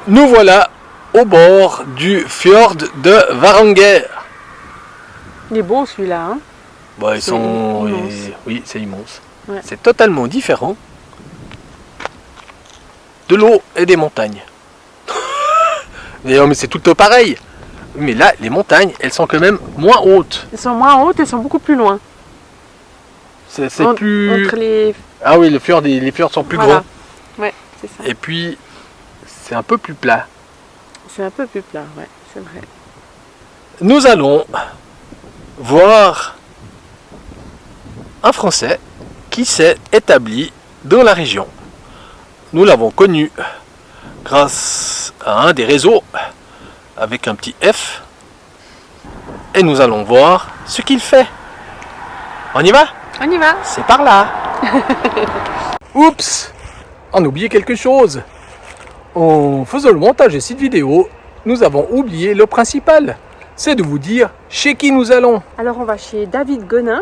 Nous voilà au bord du fjord de Varanger. Il est beau celui-là, hein? Bah, ils sont... immense. Oui, c'est immense. Ouais. C'est totalement différent de l'eau et des montagnes. Mais c'est tout pareil. Mais là, les montagnes, elles sont quand même moins hautes. Elles sont moins hautes, elles sont beaucoup plus loin. C'est plus... Entre les... Ah oui, les fjords sont plus grands. Ouais, c'est ça. Et puis, c'est un peu plus plat. C'est un peu plus plat, ouais, c'est vrai. Nous allons voir un Français qui s'est établi dans la région. Nous l'avons connu grâce à un des réseaux avec un petit F. Et nous allons voir ce qu'il fait. On y va? On y va. C'est par là. Oups, on a oublié quelque chose. En faisant le montage de cette vidéo, nous avons oublié le principal. C'est de vous dire chez qui nous allons. Alors on va chez David Gonin.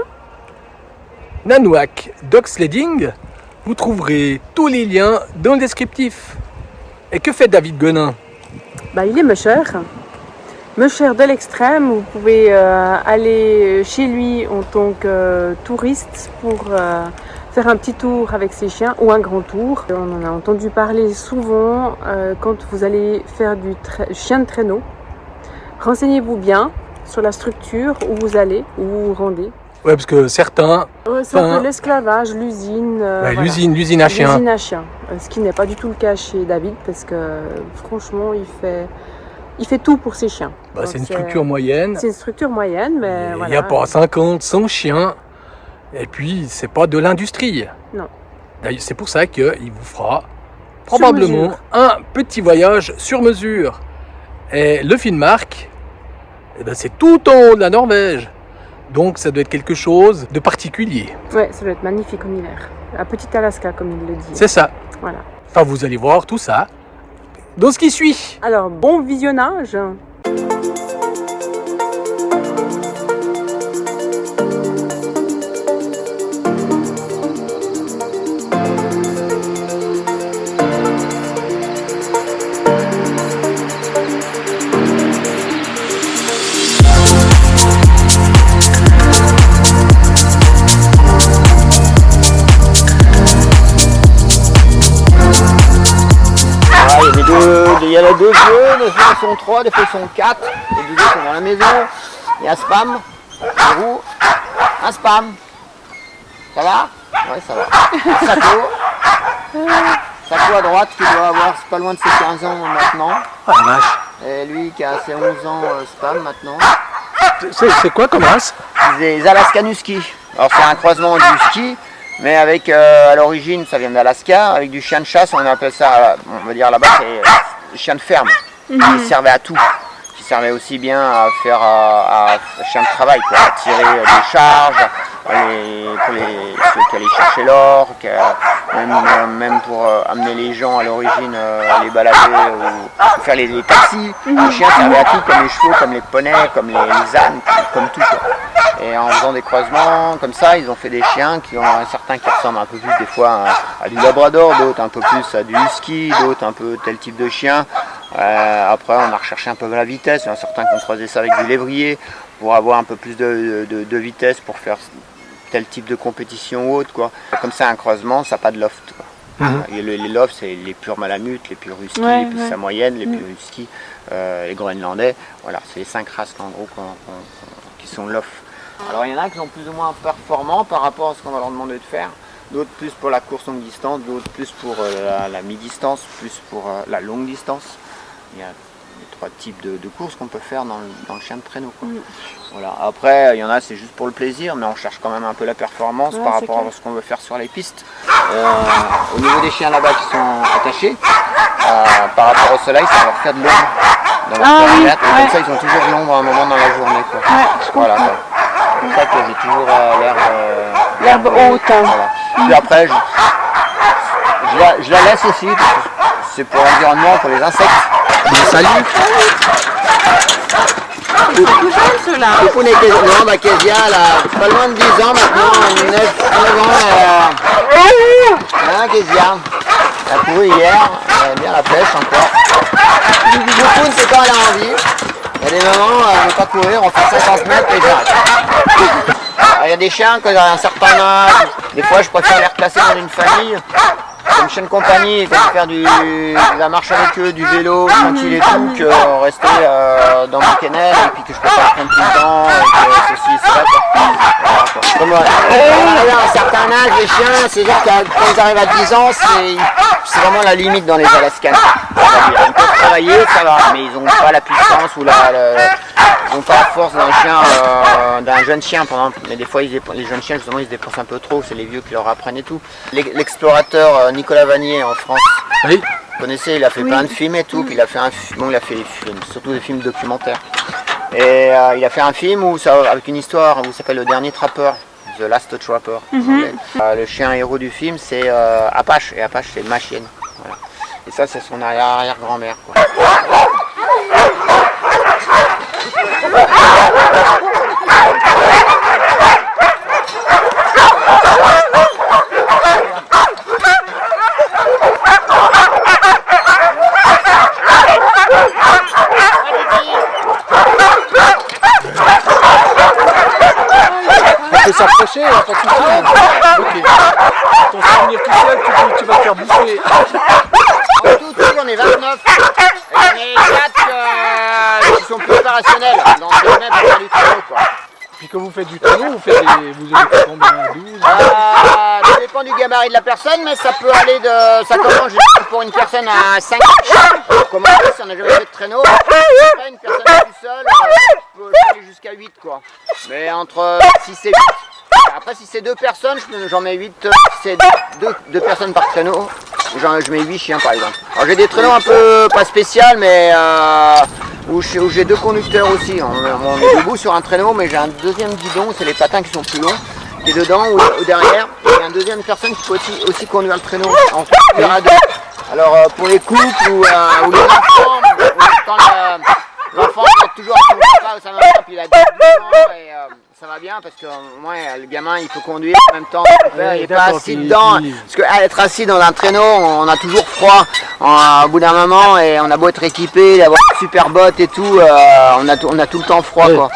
Nanuaq Dog Sledding. Vous trouverez tous les liens dans le descriptif. Et que fait David Gonin? Bah, il est musher. Musher de l'extrême. Vous pouvez aller chez lui en tant que touriste pour faire un petit tour avec ses chiens ou un grand tour. On en a entendu parler souvent quand vous allez faire du chien de traîneau. Renseignez-vous bien sur la structure où vous allez, où vous vous rendez. Ouais, parce que certains... C'est un peu l'esclavage, l'usine. Ouais, voilà. L'usine à chien. L'usine à chien. Ce qui n'est pas du tout le cas chez David parce que franchement, il fait tout pour ses chiens. Bah, c'est une structure moyenne. C'est une structure moyenne, mais Il voilà. n'y a pas 50, 100 chiens. Et puis, c'est pas de l'industrie. Non. D'ailleurs, c'est pour ça qu'il vous fera probablement un petit voyage sur mesure. Et le Finnmark, eh ben, c'est tout en haut de la Norvège. Donc ça doit être quelque chose de particulier. Ouais, ça doit être magnifique en hiver. Un petit Alaska, comme il le dit. C'est ça. Voilà. Enfin, vous allez voir tout ça dans ce qui suit. Alors, bon visionnage. Il y a les deux vieux, des fois ils sont 3, des fois ils sont 4. Les deux vieux sont dans la maison. Il y a Spam, Roux, un Spam. Ça va? Ouais, ça va. Saco à droite qui doit avoir pas loin de ses 15 ans maintenant. Oh la vache. Et lui qui a ses 11 ans, Spam maintenant. C'est quoi comme race? Des Alaskan Husky. Alors c'est un croisement du ski, mais avec à l'origine ça vient d'Alaska, avec du chien de chasse, on appelle ça, on va dire là-bas c'est chien de ferme, qui servait à tout, qui servait aussi bien à faire à chien de travail, quoi, à tirer des charges, pour ceux qui allaient chercher l'or, même pour amener les gens à l'origine, les balader ou faire les taxis. Les chiens servaient à tout, comme les chevaux, comme les poneys, comme les ânes, comme tout, quoi. Et en faisant des croisements comme ça, ils ont fait des chiens qui ont certains qui ressemblent un peu plus des fois à du labrador, d'autres un peu plus à du husky, d'autres un peu tel type de chien. Après on a recherché un peu la vitesse, il y en a certains qui ont croisé ça avec du lévrier pour avoir un peu plus de vitesse pour faire tel type de compétition ou autre, quoi. Comme ça un croisement, ça n'a pas de loft, quoi. Et les lofts c'est les purs malamutes, les purs huskies, les purs samoyènes, les purs huskies, les groenlandais. Voilà, c'est les 5 races en gros qui sont lofts. Alors il y en a qui sont plus ou moins performants par rapport à ce qu'on va leur demander de faire, d'autres plus pour la course longue distance, d'autres plus pour la mi-distance, plus pour la longue distance. Il y a les 3 types de courses qu'on peut faire dans le chien de traîneau, quoi. Voilà. Après il y en a c'est juste pour le plaisir, mais on cherche quand même un peu la performance par rapport à ce qu'on veut faire sur les pistes. Au niveau des chiens là-bas qui sont attachés, par rapport au soleil ça va leur faire de l'ombre dans leur périmètre, et comme ça ils ont toujours de l'ombre à un moment dans la journée, quoi. Voilà, quoi. C'est pour ça que j'ai toujours l'herbe haute. Voilà. Puis après, je la laisse aussi, parce que c'est pour l'environnement, pour les insectes. Salut. C'est tout jeune ceux-là. Non, ma Kezia, elle a pas loin de 10 ans maintenant, 9 ans. Hein, Kezia? Elle a couru hier, elle a bien la pêche encore. course, c'est quand elle a envie. Il y a des moments, elle ne veut pas courir, on fait 50 mètres et j'arrête. Il y a des chiens qui ont un certain âge. Des fois, je préfère les reclasser dans une famille. Comme chien de compagnie, et faire de la marche avec eux, du vélo, tranquille et tout, que rester dans mon kennel et puis que je peux pas prendre tout le temps, et que ceci, cela. Comme à un certain âge, les chiens, c'est genre quand ils arrivent à 10 ans, c'est vraiment la limite dans les Alaskans. Ils peuvent travailler, ça va, mais ils n'ont pas la puissance ou ils n'ont pas la force d'un jeune chien, par exemple. Mais des fois, les jeunes chiens, justement, ils se dépensent un peu trop, c'est les vieux qui leur apprennent et tout. L'explorateur Nicolas Vanier en France, Oui. vous connaissez, il a fait plein de films et tout, puis il a fait il a fait des films, surtout des films documentaires. Et il a fait un film avec une histoire où s'appelle Le Dernier Trappeur, The Last Trapper. Le chien héros du film, c'est Apache, et Apache, c'est ma chienne. Voilà. Et ça, c'est son arrière-grand-mère. On peut s'approcher, pas de soucis. Ok. Ton souvenir tout seul, tu vas te faire bouffer. En tout, on est 29. Et on est 4 qui sont plus opérationnels. Donc, on est pour faire du traîneau, quoi. Puis quand vous faites du traîneau, vous occupez combien? 12? Ça dépend du gabarit de la personne, mais ça peut aller ça commence pour une personne à 5 chiens. Pour commencer, si on n'a jamais fait de traîneau, après une personne tout seule, peut aller jusqu'à 8 quoi. Mais entre 6 et 8. Après si c'est 2 personnes, j'en mets 8. Si c'est 2 personnes par traîneau, je mets 8 chiens par exemple. Alors j'ai des traîneaux un peu pas spécial, mais où j'ai 2 conducteurs aussi. On est debout sur un traîneau, mais j'ai un deuxième guidon, c'est les patins qui sont plus longs, qui est dedans ou derrière. Et il y a une deuxième personne qui peut aussi conduire le traîneau. Ensuite, il y aura 2. Alors pour les couples ou les enfants, quand l'enfant est toujours à son papa ou sa maman, puis il a 10 ans et ça va bien parce que moi le gamin il peut conduire en même temps, il n'est pas assis dedans. Parce qu'être assis dans un traîneau, on a toujours froid au bout d'un moment et on a beau être équipé, avoir une super botte et tout, on a tout le temps froid quoi.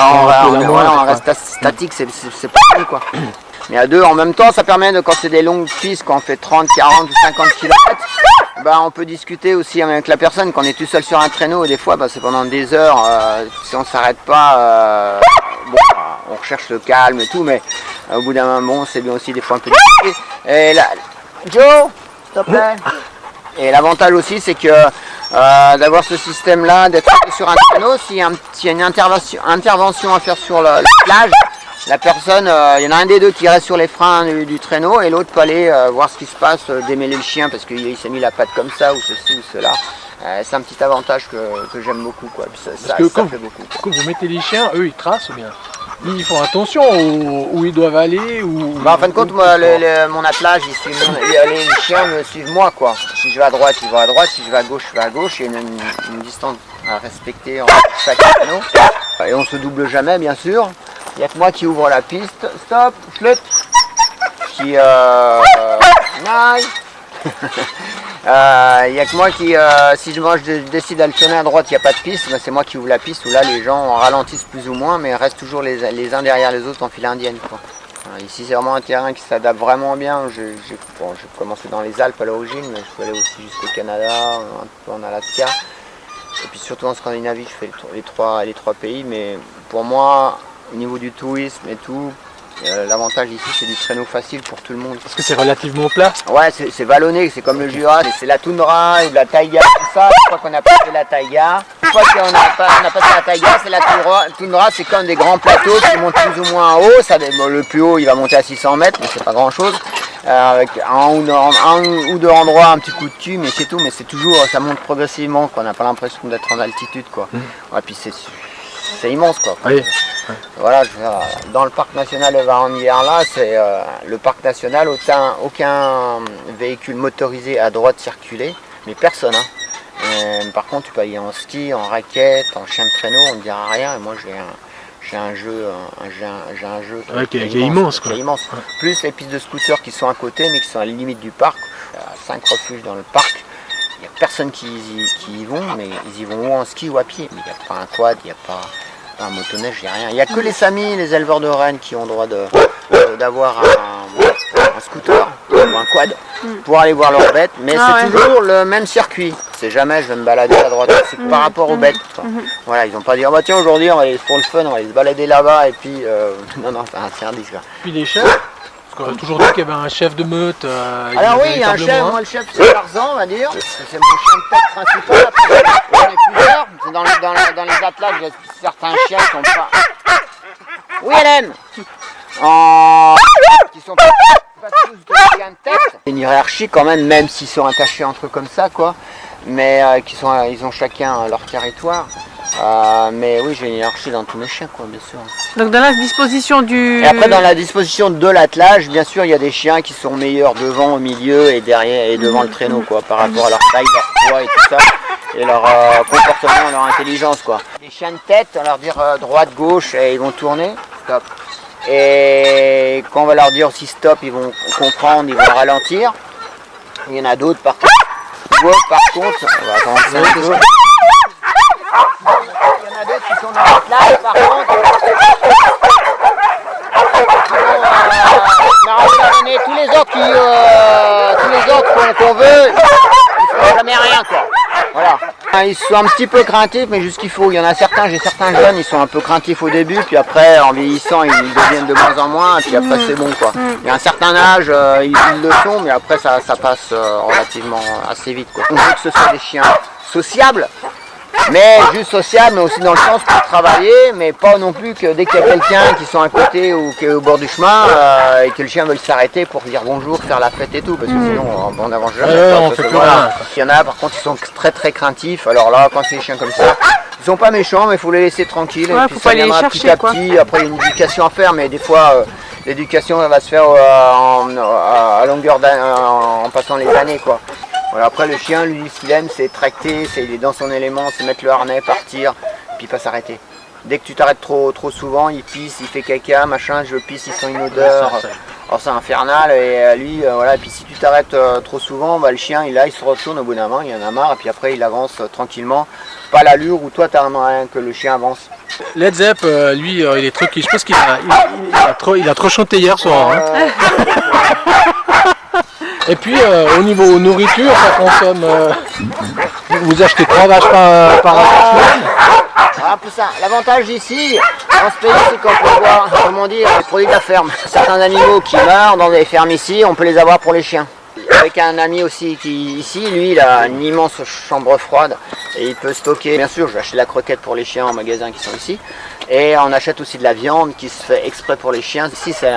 On reste statique, c'est pas bon quoi. Mais à 2 en même temps, ça permet quand c'est des longues pistes, quand on fait 30, 40 ou 50 km, on peut discuter aussi avec la personne. Quand on est tout seul sur un traîneau, et des fois c'est pendant des heures, si on s'arrête pas, on recherche le calme et tout, mais au bout d'un moment, c'est bien aussi des fois un peu discuter. Et là, Joe, s'il te plaît. Et l'avantage aussi, c'est que d'avoir ce système-là, d'être sur un traîneau, s'il y a une intervention à faire sur la plage, la personne, il y en a un des 2 qui reste sur les freins du traîneau et l'autre peut aller voir ce qui se passe, démêler le chien parce qu'il s'est mis la patte comme ça ou ceci ou cela. C'est un petit avantage que j'aime beaucoup quoi. Puis ça fait beaucoup. Quand vous mettez les chiens, eux ils tracent ou bien ils font attention où ils doivent aller ou... En fin de compte, moi, mon attelage, les chiens me suivent moi quoi. Si je vais à droite, ils vont à droite, si je vais à gauche, je vais à gauche. Il y a une distance à respecter entre chaque traîneau. Et on se double jamais bien sûr. Il n'y a que moi qui ouvre la piste. Stop, schlut. Qui il y a que moi qui, si je décide d'aller tourner à droite, il n'y a pas de piste, c'est moi qui ouvre la piste où là les gens ralentissent plus ou moins, mais restent toujours les uns derrière les autres en file indienne. Quoi. Ici c'est vraiment un terrain qui s'adapte vraiment bien. J'ai commencé dans les Alpes à l'origine, mais je peux aller aussi jusqu'au Canada, un peu en Alaska. Et puis surtout en Scandinavie, je fais les trois pays, mais pour moi, au niveau du tourisme et tout, l'avantage ici c'est du traîneau facile pour tout le monde. Parce que c'est relativement plat. Ouais, c'est vallonné, c'est comme le Jura, c'est la toundra et de la taïga, tout ça. Une fois qu'on a passé la taïga, une fois qu'on a passé la taïga, c'est la toundra, c'est comme des grands plateaux qui montent plus ou moins en haut. Le plus haut il va monter à 600 mètres, mais c'est pas grand chose. Avec un ou deux endroits, un petit coup de cul, mais c'est tout. Mais c'est toujours, ça monte progressivement, qu'on n'a pas l'impression d'être en altitude, quoi. Ouais, puis c'est immense, quoi. Oui. Voilà, dans le parc national de Varangian, là, c'est le parc national, aucun véhicule motorisé à droite circuler, mais personne. Par contre, tu peux y aller en ski, en raquette, en chien de traîneau, on ne dira rien. Et moi, j'ai un jeu qui est immense, quoi. Qui est immense. Plus les pistes de scooter qui sont à côté, mais qui sont à la limite du parc. Il y a 5 refuges dans le parc. Il n'y a personne qui y vont, mais ils y vont ou en ski ou à pied. Mais il n'y a pas un quad, il n'y a pas un motoneige, il n'y a rien. Il n'y a que les samis, les éleveurs de rennes qui ont le droit d'avoir un scooter ou un quad pour aller voir leurs bêtes. Mais c'est toujours le même circuit. C'est jamais je vais me balader à droite, c'est par rapport aux bêtes. Voilà, ils n'ont pas dit oh bah tiens aujourd'hui on va aller pour le fun, on va aller se balader là-bas et puis non c'est un disque. Puis les chefs, parce qu'on a toujours dit qu'il y avait un chef de meute. Alors oui, il y a un chef, moi le chef c'est Tarzan on va dire, c'est mon chien de tête principal, après j'en ai plusieurs, c'est dans les attelage, il y a certains chiens qui sont pas... Oui Hélène qui sont pas tous de chiens de tête. C'est une hiérarchie quand même s'ils sont attachés entre eux comme ça quoi. Mais ils ont chacun leur territoire. Mais oui, j'ai une hiérarchie dans tous mes chiens, quoi, bien sûr. Donc dans la disposition du... Et après, dans la disposition de l'attelage, bien sûr, il y a des chiens qui sont meilleurs devant, au milieu et derrière et devant le traîneau, quoi, par rapport à leur taille, leur poids et tout ça, et leur comportement, leur intelligence, quoi. Les chiens de tête, on leur dire droite, gauche, et ils vont tourner, stop. Et quand on va leur dire aussi stop, ils vont comprendre, ils vont ralentir. Il y en a d'autres, par contre. Par contre, on va attendre ça un peu. Il y en a d'autres qui sont dans la place, par contre. On a donné tous les ordres qu'on veut, ils ne feront jamais rien quoi. Voilà. Ils sont un petit peu craintifs, mais juste ce qu'il faut. Il y en a certains, j'ai certains jeunes, ils sont un peu craintifs au début, puis après, en vieillissant, ils deviennent de moins en moins, et puis après, c'est bon quoi. Il y a un certain âge, ils le sont, mais après, ça passe relativement assez vite quoi. On veut que ce soit des chiens sociables, mais juste sociable, mais aussi dans le sens pour travailler, mais pas non plus que dès qu'il y a quelqu'un qui sont à côté ou qui est au bord du chemin et que le chien veut s'arrêter pour dire bonjour, faire la fête et tout, parce que sinon on n'avance jamais. On fait plus rien. Il y en a par contre qui sont très très craintifs, alors là quand c'est des chiens comme ça, ils sont pas méchants mais il faut les laisser tranquilles, et puis ça viendra petit à petit, après il y a une éducation à faire, mais des fois l'éducation va se faire à longueur en passant les années quoi. Voilà, après le chien, lui, ce qu'il aime, c'est tracter, il est dans son élément, c'est mettre le harnais, partir, puis pas s'arrêter. Dès que tu t'arrêtes trop souvent, il pisse, il fait caca, machin, je pisse, il sent une odeur. Alors c'est infernal, et lui, voilà, et puis si tu t'arrêtes trop souvent, bah, le chien, il se retourne au bout d'un moment, il en a marre, et puis après il avance tranquillement, pas l'allure où toi t'as rien que le chien avance. Led Zepp, lui, il est truqué, je pense qu'il a trop chanté hier soir. Hein. Et puis au niveau nourriture, ça consomme. Vous achetez 3 vaches par semaine. Un peu ça. L'avantage ici, dans ce pays, c'est qu'on peut voir, comment dire, les produits de la ferme. Certains animaux qui meurent dans des fermes ici, on peut les avoir pour les chiens. Avec un ami aussi qui ici, lui, il a une immense chambre froide et il peut stocker. Bien sûr, je vais acheter de la croquette pour les chiens en magasin qui sont ici. Et on achète aussi de la viande qui se fait exprès pour les chiens. Ici, c'est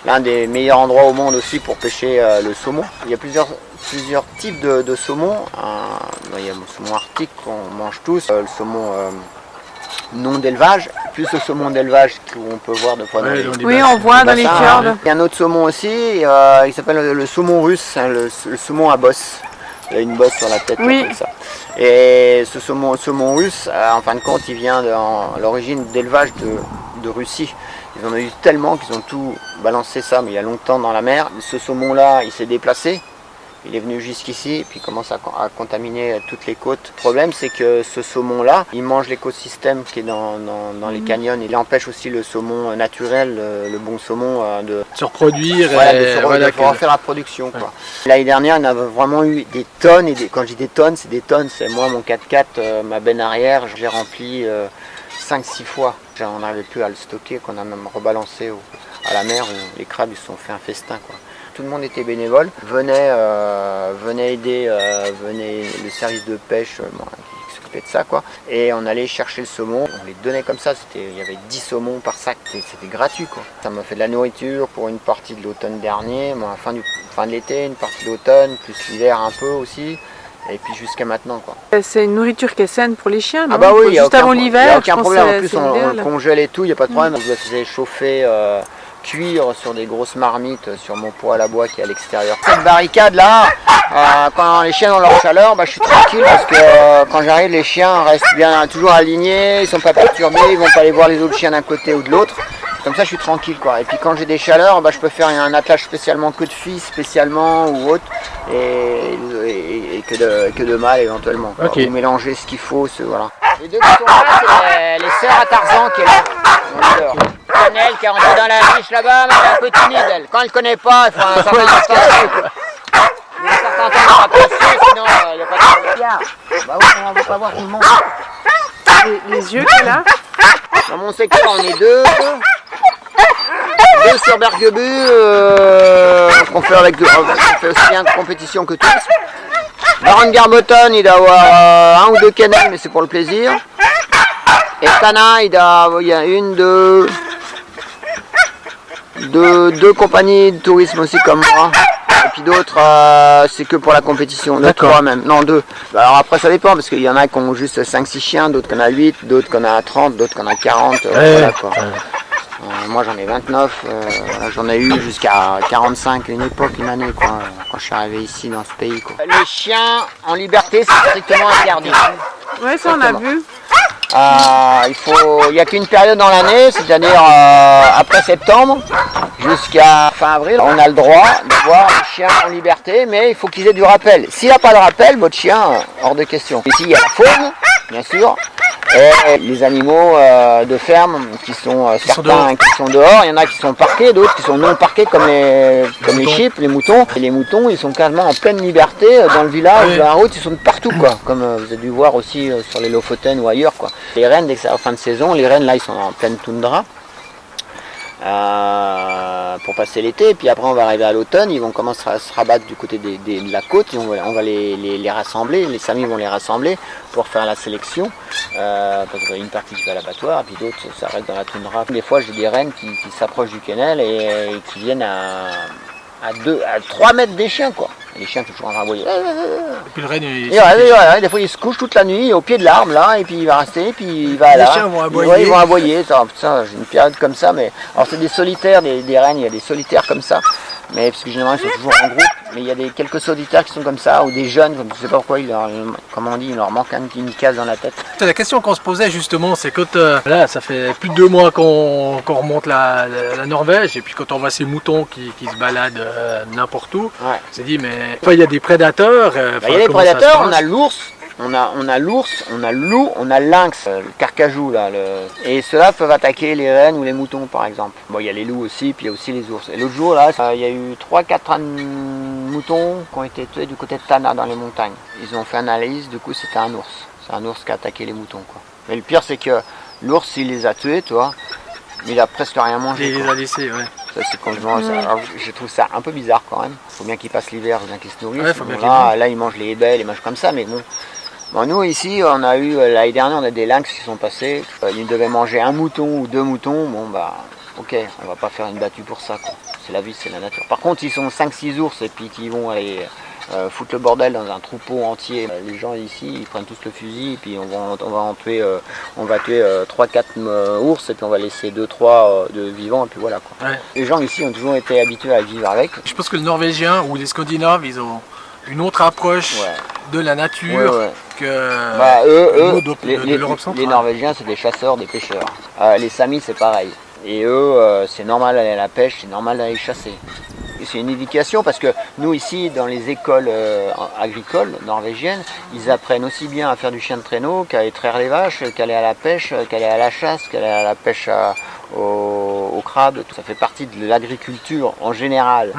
l'un des meilleurs endroits au monde aussi pour pêcher le saumon. Il y a plusieurs types de saumon. Il y a le saumon arctique qu'on mange tous, le saumon non d'élevage, plus le saumon d'élevage qu'on peut voir de fois dans les oui, on voit dans les fjords. Il y a un autre saumon aussi, il s'appelle le saumon russe, hein, le saumon à bosse. Il a une bosse sur la tête comme ça. Et ce saumon russe, en fin de compte, il vient de l'origine d'élevage de Russie. Ils en ont eu tellement qu'ils ont tout balancé ça, mais il y a longtemps dans la mer. Ce saumon-là, il s'est déplacé. Il est venu jusqu'ici, puis il commence à contaminer toutes les côtes. Le problème, c'est que ce saumon-là, il mange l'écosystème qui est dans les canyons. Il empêche aussi le saumon naturel, le bon saumon, de se reproduire de refaire la production. Quoi. L'année dernière, il y en avait vraiment eu des tonnes. Quand je dis des tonnes, c'est des tonnes. C'est moi, mon 4x4, ma benne arrière, j'ai rempli 5-6 fois. On n'arrivait plus à le stocker, qu'on a même rebalancé à la mer où les crabes ils se sont fait un festin. Quoi. Tout le monde était bénévole, venait aider le service de pêche qui s'occupait de ça quoi. Et on allait chercher le saumon, on les donnait comme ça, il y avait 10 saumons par sac, c'était gratuit quoi. Ça m'a fait de la nourriture pour une partie de l'automne dernier, fin de l'été, une partie de l'automne, plus l'hiver un peu aussi. Et puis jusqu'à maintenant quoi. C'est une nourriture qui est saine pour les chiens, non? Ah bah oui, juste avant l'hiver. Il n'y a aucun problème, en plus on le congèle et tout, il n'y a pas de problème. On faisait chauffer, cuire sur des grosses marmites sur mon poêle à bois qui est à l'extérieur. Cette barricade là, quand les chiens ont leur chaleur, je suis tranquille parce que quand j'arrive les chiens restent bien toujours alignés, ils sont pas perturbés, ils vont pas aller voir les autres chiens d'un côté ou de l'autre. Comme ça je suis tranquille quoi. Et puis quand j'ai des chaleurs, bah, je peux faire un attelage spécialement que de filles, spécialement ou autre, et que de mâles éventuellement. Okay. Vous mélangez ce qu'il faut, voilà. Les deux qui sont là, c'est les sœurs à Tarzan qui est là. Cannelle qui est rentrée dans la niche là-bas, mais elle est un peu timide elle. Quand elle connaît pas, il faut un certain temps. Il y a un certain temps pour apprécier, sinon il n'y a pas de... Bah oui, on ne va pas voir tout le monde. Les yeux qu'elle a. Dans mon secteur, on est deux sur Berguebu, qu'on fait on fait aussi bien de compétition que tous. Baron Garbotton, il doit avoir un ou deux kennels, mais c'est pour le plaisir. Et Tana, il y a deux compagnies de tourisme aussi comme moi. Et puis d'autres, c'est que pour la compétition. Trois même. Non, deux. Alors après, ça dépend, parce qu'il y en a qui ont juste 5-6 chiens, d'autres qui en a 8, d'autres qui en a 30, d'autres qui en a 40. Voilà, quoi. Moi, j'en ai 29. J'en ai eu jusqu'à 45 une époque, une année, quoi, quand je suis arrivé ici dans ce pays. Quoi. Les chiens en liberté, c'est strictement interdit. Ouais, ça on a vu. Il n'y a qu'une période dans l'année, c'est-à-dire après septembre jusqu'à fin avril. On a le droit de voir les chiens en liberté, mais il faut qu'ils aient du rappel. S'il n'a pas de rappel, votre chien, hors de question. Ici, il y a la faune, bien sûr, et les animaux de ferme qui sont certains qui sont dehors. Il y en a qui sont parqués, d'autres qui sont non parqués comme les chips, les moutons. Et les moutons, ils sont quasiment en pleine liberté dans le village, dans la route, ils sont de partout, quoi. Comme vous avez dû voir aussi sur les Lofoten ou ailleurs, quoi. Les rennes, dès que c'est en fin de saison, les rennes là, ils sont en pleine toundra. Pour passer l'été, et puis après on va arriver à l'automne, ils vont commencer à se rabattre du côté de la côte, et on va les rassembler, les samis vont les rassembler pour faire la sélection, parce qu'il y a une partie qui va à l'abattoir, et puis d'autres s'arrêtent dans la toundra. Des fois j'ai des rennes qui s'approchent du kennel et qui viennent à 3 mètres des chiens, quoi. Les chiens toujours en train d'aboyer. Et puis le renne, des fois il se couche toute la nuit au pied de l'arbre là, et puis il va rester, et puis il va les là. chiens vont aboyer. Ouais, ils vont aboyer. Putain, j'ai une période comme ça, mais alors c'est des solitaires, des rennes, il y a des solitaires comme ça, mais parce que généralement ils sont toujours en groupe, mais il y a quelques solitaires qui sont comme ça, ou des jeunes, je ne sais pas pourquoi, comme on dit, il leur manque une case dans la tête. La question qu'on se posait justement, c'est quand là, ça fait plus de 2 mois qu'on remonte la Norvège, et puis quand on voit ces moutons qui se baladent n'importe où, on s'est dit mais il y a des prédateurs. Il y a des prédateurs, on a l'ours. On a l'ours, on a le loup, on a le lynx, le carcajou là. Et ceux-là peuvent attaquer les rennes ou les moutons par exemple. Bon, il y a les loups aussi, puis il y a aussi les ours. Et l'autre jour là, il y a eu 3-4 moutons qui ont été tués du côté de Tana dans les montagnes. Ils ont fait analyse, du coup c'était un ours. C'est un ours qui a attaqué les moutons, quoi. Mais le pire c'est que l'ours il les a tués, tu vois, mais il a presque rien mangé. Il les a laissés, ouais. Ça, c'est complètement, alors, je trouve ça un peu bizarre quand même. Il faut bien qu'ils passent l'hiver, il faut bien qu'ils se nourrissent. Ouais, faut bien Là ils mangent les baies, les mangent comme ça, mais bon. Bon, nous ici, on a eu, l'année dernière, on a des lynx qui sont passés. Ils devaient manger un mouton ou 2 moutons. Bon, bah, ok, on va pas faire une battue pour ça, quoi. C'est la vie, c'est la nature. Par contre, ils sont 5-6 ours et puis qu'ils vont aller foutre le bordel dans un troupeau entier. Les gens ici, ils prennent tous le fusil et puis on va tuer 3-4 ours et puis on va laisser 2-3 de vivants et puis voilà, quoi. Ouais. Les gens ici ont toujours été habitués à vivre avec. Je pense que le Norvégien ou les Scandinaves, ils ont une autre approche de la nature que l'Europe centrale. Les Norvégiens, c'est des chasseurs, des pêcheurs. Les Samis, c'est pareil. Et eux, c'est normal d'aller à la pêche, c'est normal d'aller chasser. C'est une éducation parce que nous ici, dans les écoles agricoles norvégiennes, ils apprennent aussi bien à faire du chien de traîneau qu'à traire les vaches, qu'à aller à la pêche, qu'à aller à la chasse, qu'à aller à la pêche au crabe. Ça fait partie de l'agriculture en général.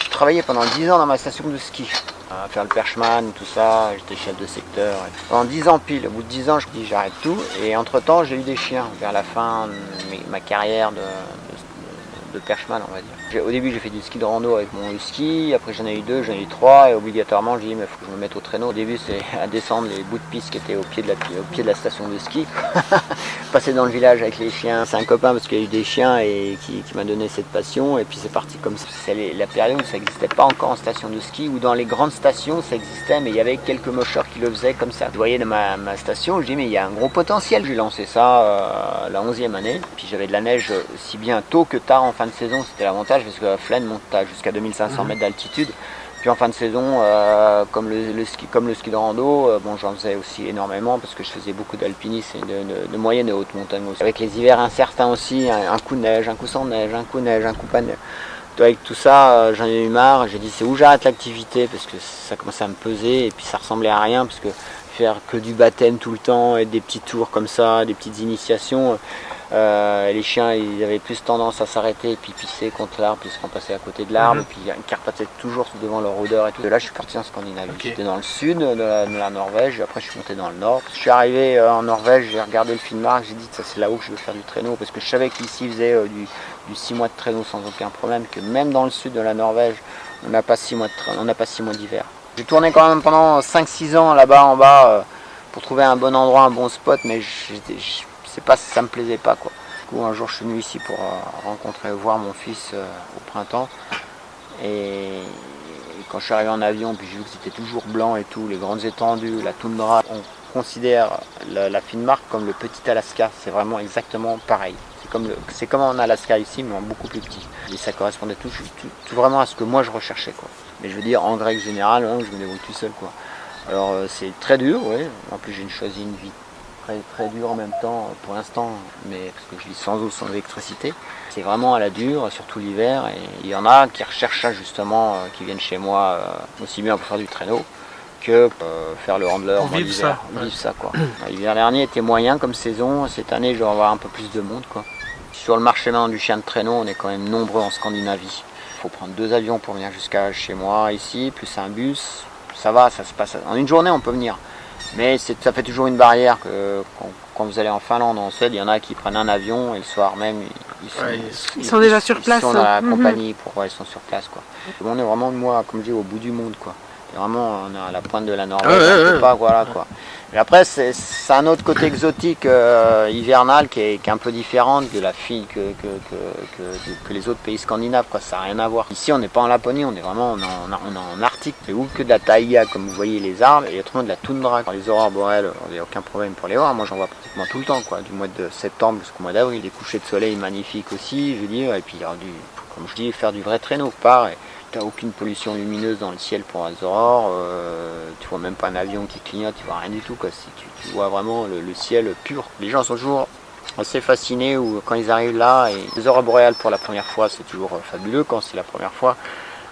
J'ai travaillé pendant 10 ans dans ma station de ski, à faire le perchman, tout ça, j'étais chef de secteur. Pendant 10 ans pile, au bout de 10 ans, je dis j'arrête tout. Et entre temps, j'ai eu des chiens vers la fin de ma carrière de perchman, on va dire. Au début, j'ai fait du ski de rando avec mon husky, après j'en ai eu 2, j'en ai eu 3, et obligatoirement, j'ai dit, mais il faut que je me mette au traîneau. Au début, c'est à descendre les bouts de piste qui étaient au pied de la station de ski. Passer dans le village avec les chiens. C'est un copain parce qu'il y a eu des chiens et qui m'a donné cette passion, et puis c'est parti comme ça. C'est la période où ça n'existait pas encore en station de ski, ou dans les grandes stations, ça existait, mais il y avait quelques mocheurs qui le faisaient comme ça. Vous voyez, dans ma station, je dis, mais il y a un gros potentiel. J'ai lancé ça la 11e année, puis j'avais de la neige si bien tôt que tard en fin de saison, c'était l'avantage parce que la Flaine monte jusqu'à 2500 mètres d'altitude. Puis en fin de saison, comme le ski de rando, bon, j'en faisais aussi énormément parce que je faisais beaucoup d'alpinisme et de moyenne et haute montagne aussi. Avec les hivers incertains aussi, un coup de neige, un coup sans neige, un coup de neige, un coup pas de neige. Avec tout ça, j'en ai eu marre, j'ai dit c'est où j'arrête l'activité parce que ça commençait à me peser et puis ça ressemblait à rien parce que faire que du baptême tout le temps et des petits tours comme ça, des petites initiations, les chiens ils avaient plus tendance à s'arrêter et puis pisser contre l'arbre, puis se repasser à côté de l'arbre et puis ils carpataient toujours devant leur odeur et tout. Et là je suis parti en Scandinavie, j'étais dans le sud de la Norvège et après je suis monté dans le nord. Je suis arrivé en Norvège, j'ai regardé le Finnmark, j'ai dit ça c'est là où je veux faire du traîneau parce que je savais qu'ici ils faisaient du 6 mois de traîneau sans aucun problème, que même dans le sud de la Norvège on n'a pas 6 mois d'hiver. J'ai tourné quand même pendant 5-6 ans là-bas en bas pour trouver un bon endroit, un bon spot, mais c'est pas, ça me plaisait pas quoi. Du coup un jour je suis venu ici pour voir mon fils au printemps et quand je suis arrivé en avion puis j'ai vu que c'était toujours blanc et tout, les grandes étendues, la toundra, on considère la Finnmark comme le petit Alaska, c'est vraiment exactement pareil. C'est comme en Alaska ici, mais en beaucoup plus petit. Et ça correspondait tout vraiment à ce que moi je recherchais, quoi. Mais je veux dire, en règle générale, hein, je me débrouille tout seul, quoi. Alors c'est très dur, oui. En plus j'ai choisi une vie très, très dure en même temps, pour l'instant, mais parce que je vis sans eau, sans électricité. C'est vraiment à la dure, surtout l'hiver. Et il y en a qui recherchent ça justement, qui viennent chez moi aussi bien pour faire du traîneau que faire le handler dans l'hiver. Vivre ça, quoi. L'hiver dernier était moyen comme saison. Cette année, je vais avoir un peu plus de monde, quoi. Sur le marché maintenant du chien de traîneau, on est quand même nombreux en Scandinavie. Il faut prendre 2 avions pour venir jusqu'à chez moi ici, plus un bus. Ça va, ça se passe. En une journée, on peut venir. Mais ça fait toujours une barrière que quand vous allez en Finlande, en Suède, il y en a qui prennent un avion et le soir même, ils sont déjà sur place. Ils sont dans la compagnie, ils sont sur place, quoi. On est vraiment, moi, comme je dis, au bout du monde, quoi. Et vraiment, on est à la pointe de la Norvège, on peut pas, voilà, quoi. Et après, c'est un autre côté exotique hivernal qui est un peu différent de la fille que les autres pays scandinaves, quoi. Ça n'a rien à voir. Ici, on n'est pas en Laponie, on est vraiment en Arctique. C'est où que de la taïga, comme vous voyez les arbres, et il y a autrement de la toundra. Les aurores boréales, il n'y a aucun problème pour les voir. Moi, j'en vois pratiquement tout le temps, quoi. Du mois de septembre jusqu'au mois d'avril, des couchers de soleil magnifiques aussi, je veux dire. Et puis, il y aura comme je dis, faire du vrai traîneau, part. Tu n'as aucune pollution lumineuse dans le ciel pour les aurores, tu vois même pas un avion qui clignote, tu vois rien du tout, quoi. Tu vois vraiment le ciel pur. Les gens sont toujours assez fascinés quand ils arrivent là, et les aurores boréales pour la première fois c'est toujours fabuleux quand c'est la première fois.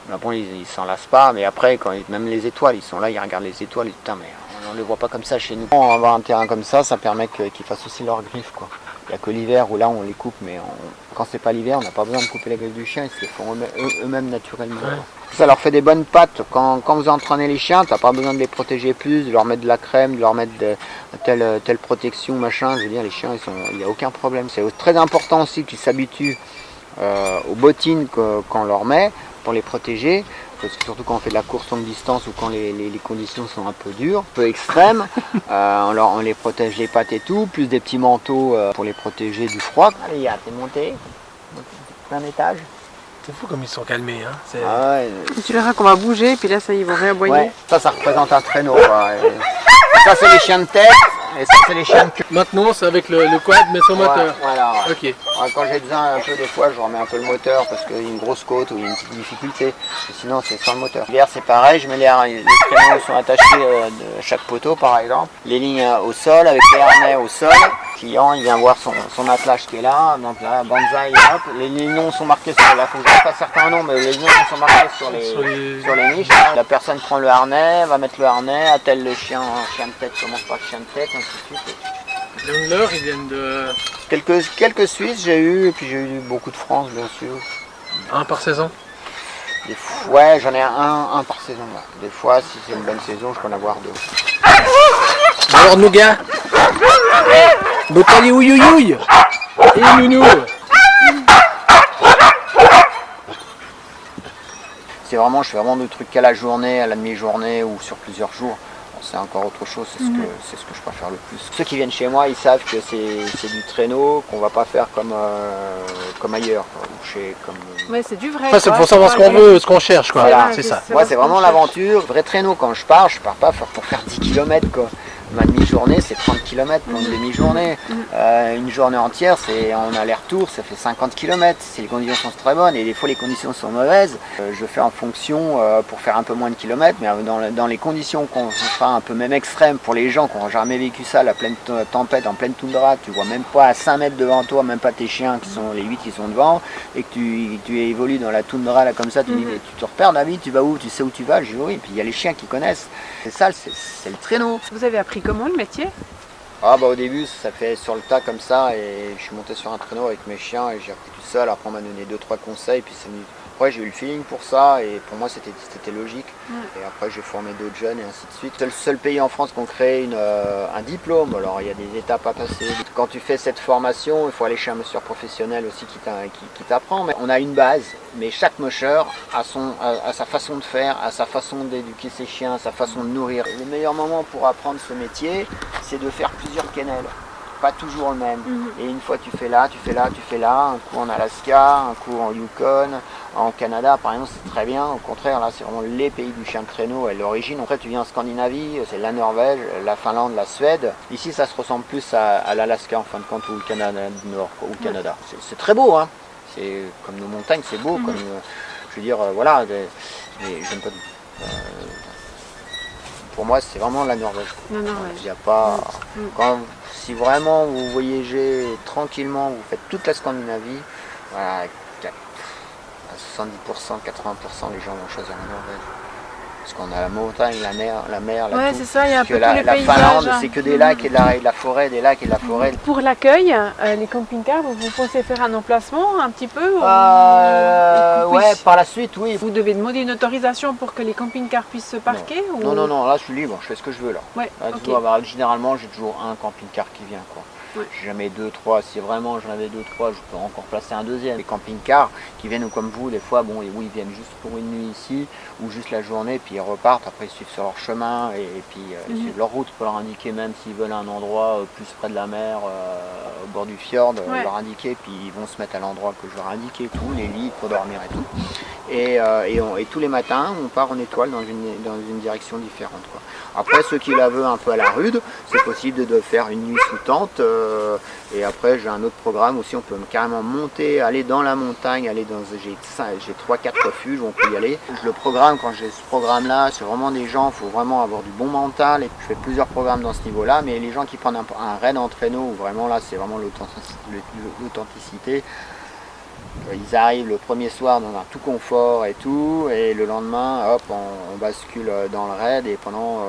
Mais bon, ils s'en lassent pas, mais après même les étoiles, ils sont là, ils regardent les étoiles, et putain mais on ne les voit pas comme ça chez nous. Avoir un terrain comme ça permet qu'ils fassent aussi leurs griffes, quoi. Il n'y a que l'hiver où là on les coupe, mais quand c'est pas l'hiver, on n'a pas besoin de couper les griffes du chien, ils se les font eux-mêmes naturellement. Ouais. Ça leur fait des bonnes pattes. Quand vous entraînez les chiens, tu n'as pas besoin de les protéger plus, de leur mettre de la crème, de leur mettre telle protection, machin. Je veux dire, les chiens, il n'y a aucun problème. C'est très important aussi qu'ils s'habituent aux bottines qu'on leur met pour les protéger. Parce que surtout quand on fait de la course longue distance ou quand les conditions sont un peu dures, un peu extrêmes, on les protège les pattes et tout, plus des petits manteaux pour les protéger du froid. Allez, t'es monté, plein étage. C'est fou comme ils sont calmés, hein. Ah ouais. Tu verras qu'on va bouger, puis là ça ils vont réaboyer. Ouais, ça représente un traîneau, quoi. Ça c'est les chiens de tête. Et ça c'est les chiens de queue. Maintenant c'est avec le quad mais sans moteur. Voilà. Ok. Quand j'ai besoin un peu des fois je remets un peu le moteur parce qu'il y a une grosse côte ou il y a une petite difficulté. Et sinon c'est sans le moteur. L'hiver c'est pareil, je mets les traîneaux sont attachés de chaque poteau par exemple. Les lignes au sol avec les harnais au sol. Le client il vient voir son attelage qui est là. Donc là, banzai, hop. Les noms sont marqués sur la fouille. Pas certains noms mais les noms sont marqués sur les niches. La personne prend le harnais, va mettre le harnais, attelle le chien de tête, commence par le chien de tête. Les handlers, ils viennent de... Quelques Suisses j'ai eu, et puis j'ai eu beaucoup de France bien sûr. Un par saison? Ouais, j'en ai un par saison. Là. Des fois, si c'est une bonne saison, je peux en avoir 2. Alors Nougat, Botali ouïouïouï et nounou. Je fais vraiment des trucs qu'à la journée, à la demi-journée ou sur plusieurs jours. C'est encore autre chose, c'est ce que je préfère le plus. Ceux qui viennent chez moi, ils savent que c'est du traîneau, qu'on va pas faire comme ailleurs. Ouais, c'est du vrai. Enfin, c'est pour savoir ce qu'on veut, ce qu'on cherche, quoi. Voilà, c'est ça. Moi, c'est vraiment l'aventure. Vrai traîneau, quand je pars pas pour faire 10 km, quoi. Ma demi-journée, c'est 30 km pour une demi-journée. Une journée entière, c'est en aller-retour, ça fait 50 km. Si les conditions sont très bonnes, et des fois les conditions sont mauvaises, je fais en fonction pour faire un peu moins de kilomètres, mais dans les conditions qu'on fera un peu même extrêmes pour les gens qui n'ont jamais vécu ça, la pleine tempête, en pleine toundra, tu vois même pas à 5 mètres devant toi, même pas tes chiens qui sont les 8 qui sont devant, et que tu évolues dans la toundra là comme ça, tu dis mais tu te repères David, tu vas où, tu sais où tu vas, je dis oui, et puis il y a les chiens qui connaissent. C'est ça, c'est le traîneau. Vous avez appris comment le métier? Ah bah au début ça fait sur le tas comme ça et je suis monté sur un traîneau avec mes chiens et j'ai appris tout seul, après on m'a donné 2-3 conseils puis après j'ai eu le feeling pour ça et pour moi c'était logique et après j'ai formé d'autres jeunes et ainsi de suite. C'est le seul pays en France qu'on crée un diplôme, alors il y a des étapes à passer. Quand tu fais cette formation il faut aller chez un mocheur professionnel aussi qui t'apprend, mais on a une base, mais chaque mocheur a sa façon de faire, a sa façon d'éduquer ses chiens, sa façon de nourrir. Le meilleur moment pour apprendre ce métier c'est de faire plusieurs kennels, pas toujours le même. Et une fois tu fais là, tu fais là, tu fais là, un coup en Alaska, un coup en Yukon, en Canada par exemple c'est très bien, au contraire là c'est vraiment les pays du chien de traîneau à l'origine. Après tu viens en Scandinavie, c'est la Norvège, la Finlande, la Suède. Ici ça se ressemble plus à l'Alaska en fin de compte ou le Canada du Nord, ou le Canada. C'est très beau, hein. C'est comme nos montagnes, c'est beau, comme je veux dire voilà, mais j'aime pas du pour moi, c'est vraiment la Norvège. La Norvège. Il n'y a pas. Si vraiment vous voyagez tranquillement, vous faites toute la Scandinavie, voilà, à 70%, 80%, les gens vont choisir la Norvège. Parce qu'on a la montagne, la mer, ouais, tout. c'est ça, il y a un peu tous la les paysages. Finlande, c'est que des lacs et de la forêt, des lacs et de la forêt. Pour l'accueil, les camping-cars, vous pensez faire un emplacement un petit peu Ouais, par la suite, oui. Vous devez demander une autorisation pour que les camping-cars puissent se parquer non, non, là je suis libre, je fais ce que je veux là. Ouais, là généralement, j'ai toujours un camping-car qui vient, quoi. Ouais. J'ai jamais 2-3, si vraiment j'en avais 2-3, je peux encore placer un deuxième. Les camping-cars qui viennent comme vous, des fois, bon, ils viennent juste pour une nuit ici, ou juste la journée, puis ils repartent, après ils suivent sur leur chemin, et puis ils suivent leur route, pour leur indiquer, même s'ils veulent un endroit plus près de la mer, au bord du fjord, leur indiquer, puis ils vont se mettre à l'endroit que je leur ai indiqué, tout, les lits pour dormir et tout. Et tous les matins, on part en étoile dans une direction différente, quoi. Après, ceux qui la veulent un peu à la rude, c'est possible de faire une nuit sous tente. Et après, j'ai un autre programme aussi, on peut carrément monter, aller dans la montagne, j'ai 3-4 refuges où on peut y aller. Le programme, quand j'ai ce programme-là, c'est vraiment des gens, il faut vraiment avoir du bon mental. Et je fais plusieurs programmes dans ce niveau-là, mais les gens qui prennent un raid en traîneau, où vraiment là, c'est vraiment l'authenticité. Ils arrivent le premier soir dans un tout confort et tout, et le lendemain, hop, on bascule dans le raid et pendant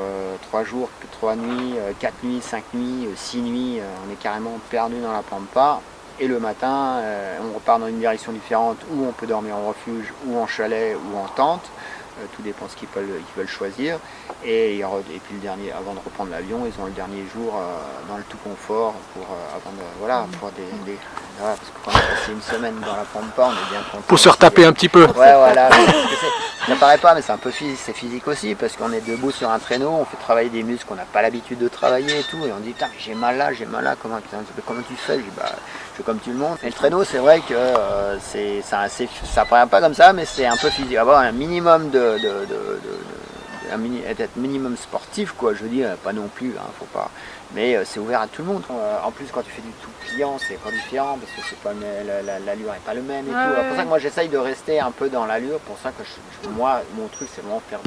3 jours, 3 nuits, 4 nuits, 5 nuits, 6 nuits, on est carrément perdu dans la pampa. Et le matin, on repart dans une direction différente où on peut dormir en refuge, ou en chalet, ou en tente. Tout dépend ce qu'ils veulent choisir. Et puis le dernier, avant de reprendre l'avion, ils ont le dernier jour dans le tout confort pour parce que quand on a passé une semaine dans la pampa, on est bien content. Pour se retaper un petit peu. Ouais, voilà. Ça paraît pas, mais c'est un peu c'est physique aussi, parce qu'on est debout sur un traîneau, on fait travailler des muscles qu'on n'a pas l'habitude de travailler et tout, et on dit putain mais j'ai mal là, comment tu fais? Je dis bah je fais comme tout le monde. Et le traîneau, c'est vrai que ça paraît pas comme ça, mais c'est un peu physique. Avoir un minimum être minimum sportif, quoi, je veux dire, pas non plus, hein, faut pas. Mais c'est ouvert à tout le monde. En plus, quand tu fais du tout client, c'est pas différent parce que c'est pas l'allure n'est pas le même et tout. C'est pour ça que moi j'essaye de rester un peu dans l'allure. Pour ça que moi, mon truc, c'est vraiment faire.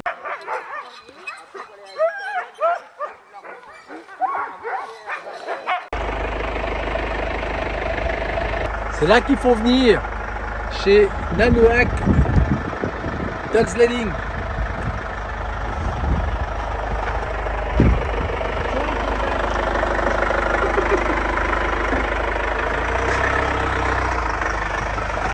C'est là qu'il faut venir, chez Nanuak Dog Sledding.